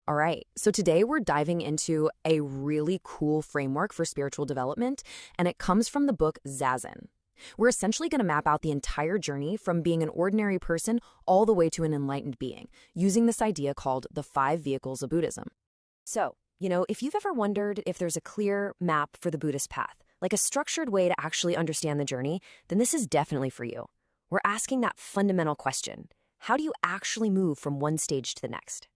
All right, so today we're diving into a really cool framework for spiritual development, and it comes from the book Zazen. We're essentially going to map out the entire journey from being an ordinary person all the way to an enlightened being, using this idea called the 5 vehicles of Buddhism. So, if you've ever wondered if there's a clear map for the Buddhist path, like a structured way to actually understand the journey, then this is definitely for you. We're asking that fundamental question: how do you actually move from one stage to the next?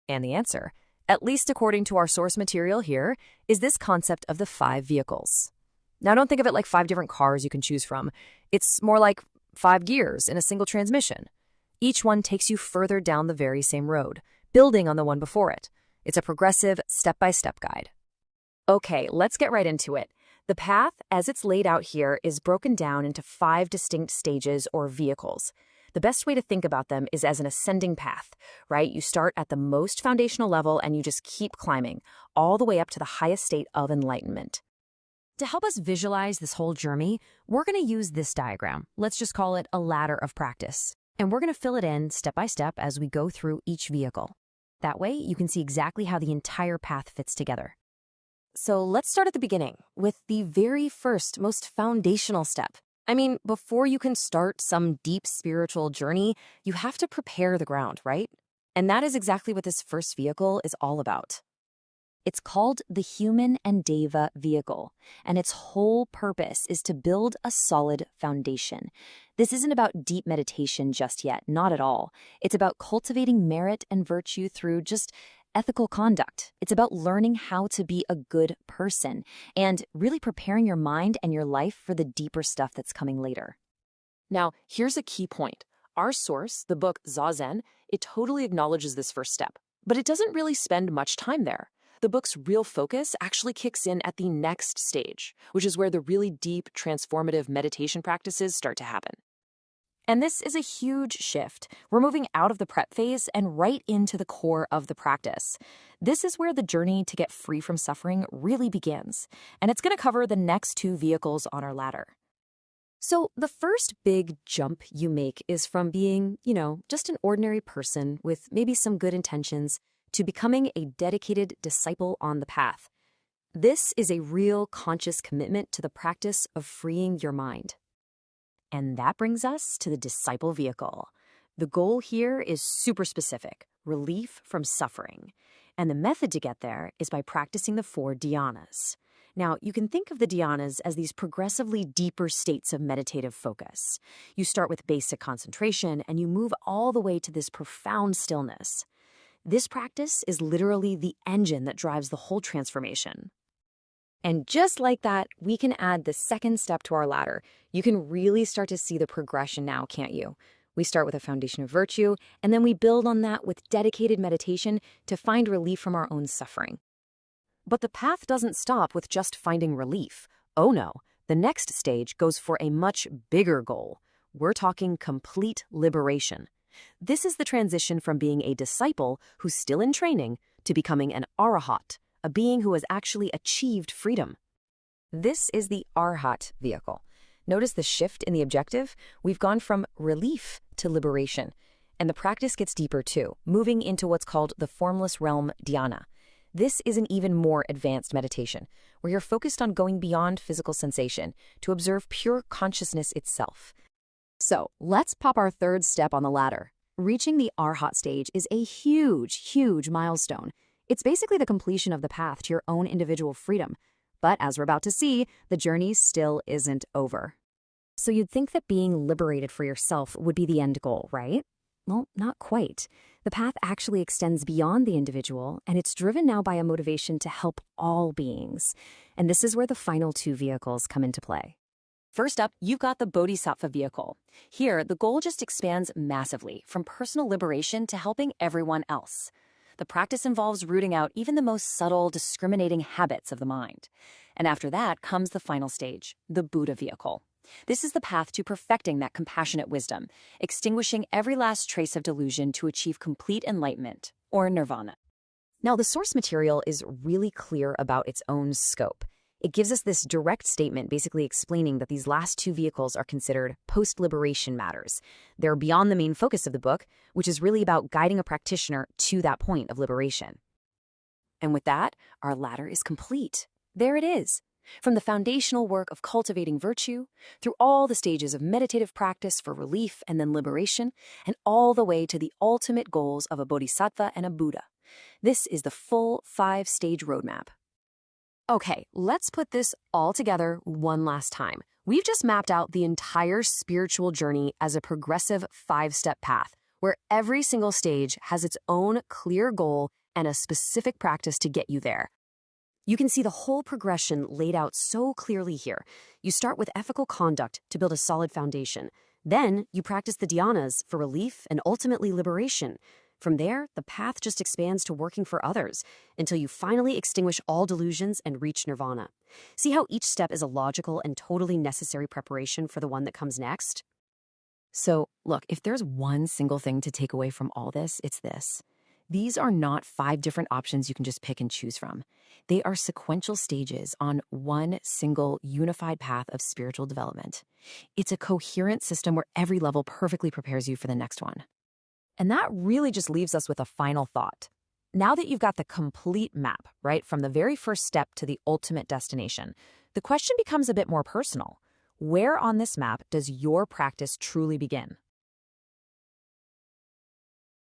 And the answer, at least according to our source material here, is this concept of the 5 vehicles. Now, don't think of it like 5 different cars you can choose from. It's more like 5 gears in a single transmission. Each one takes you further down the very same road, building on the one before it. It's a progressive, step-by-step guide. Okay, let's get right into it. The path, as it's laid out here, is broken down into 5 distinct stages or vehicles. The best way to think about them is as an ascending path, right? You start at the most foundational level and you just keep climbing, all the way up to the highest state of enlightenment. To help us visualize this whole journey, we're going to use this diagram. Let's just call it a ladder of practice. And we're going to fill it in step by step as we go through each vehicle. That way, you can see exactly how the entire path fits together. So let's start at the beginning with the very first, most foundational step. Before you can start some deep spiritual journey, you have to prepare the ground, right? And that is exactly what this first vehicle is all about. It's called the Human and Deva vehicle, and its whole purpose is to build a solid foundation. This isn't about deep meditation just yet, not at all. It's about cultivating merit and virtue through just ethical conduct. It's about learning how to be a good person and really preparing your mind and your life for the deeper stuff that's coming later. Now, here's a key point. Our source, the book Zazen, it totally acknowledges this first step, but it doesn't really spend much time there. The book's real focus actually kicks in at the next stage, which is where the really deep, transformative meditation practices start to happen. And this is a huge shift. We're moving out of the prep phase and right into the core of the practice. This is where the journey to get free from suffering really begins, and it's going to cover the next 2 vehicles on our ladder. So the first big jump you make is from being, just an ordinary person with maybe some good intentions to becoming a dedicated disciple on the path. This is a real conscious commitment to the practice of freeing your mind. And that brings us to the disciple vehicle. The goal here is super specific: relief from suffering. And the method to get there is by practicing the 4 dhyānas. Now, you can think of the dhyānas as these progressively deeper states of meditative focus. You start with basic concentration and you move all the way to this profound stillness. This practice is literally the engine that drives the whole transformation. And just like that, we can add the second step to our ladder. You can really start to see the progression now, can't you? We start with a foundation of virtue, and then we build on that with dedicated meditation to find relief from our own suffering. But the path doesn't stop with just finding relief. Oh no, the next stage goes for a much bigger goal. We're talking complete liberation. This is the transition from being a disciple who's still in training to becoming an arahat, a being who has actually achieved freedom. This is the arhat vehicle. Notice the shift in the objective. We've gone from relief to liberation. And the practice gets deeper too, moving into what's called the formless realm dhyana. This is an even more advanced meditation, where you're focused on going beyond physical sensation to observe pure consciousness itself. So let's pop our third step on the ladder. Reaching the arhat stage is a huge, huge milestone. It's basically the completion of the path to your own individual freedom. But as we're about to see, the journey still isn't over. So you'd think that being liberated for yourself would be the end goal, right? Well, not quite. The path actually extends beyond the individual, and it's driven now by a motivation to help all beings. And this is where the final 2 vehicles come into play. First up, you've got the Bodhisattva vehicle. Here, the goal just expands massively, from personal liberation to helping everyone else. The practice involves rooting out even the most subtle, discriminating habits of the mind. And after that comes the final stage, the Buddha vehicle. This is the path to perfecting that compassionate wisdom, extinguishing every last trace of delusion to achieve complete enlightenment, or nirvana. Now, the source material is really clear about its own scope. It gives us this direct statement basically explaining that these last two vehicles are considered post-liberation matters. They're beyond the main focus of the book, which is really about guiding a practitioner to that point of liberation. And with that, our ladder is complete. There it is. From the foundational work of cultivating virtue, through all the stages of meditative practice for relief and then liberation, and all the way to the ultimate goals of a bodhisattva and a Buddha. This is the full 5-stage roadmap. Okay, let's put this all together one last time. We've just mapped out the entire spiritual journey as a progressive 5-step path, where every single stage has its own clear goal and a specific practice to get you there. You can see the whole progression laid out so clearly here. You start with ethical conduct to build a solid foundation. Then you practice the dhyanas for relief and ultimately liberation. From there, the path just expands to working for others until you finally extinguish all delusions and reach nirvana. See how each step is a logical and totally necessary preparation for the one that comes next? So, look, if there's one single thing to take away from all this, it's this. These are not 5 different options you can just pick and choose from. They are sequential stages on one single unified path of spiritual development. It's a coherent system where every level perfectly prepares you for the next one. And that really just leaves us with a final thought. Now that you've got the complete map, right, from the very first step to the ultimate destination, the question becomes a bit more personal. Where on this map does your practice truly begin?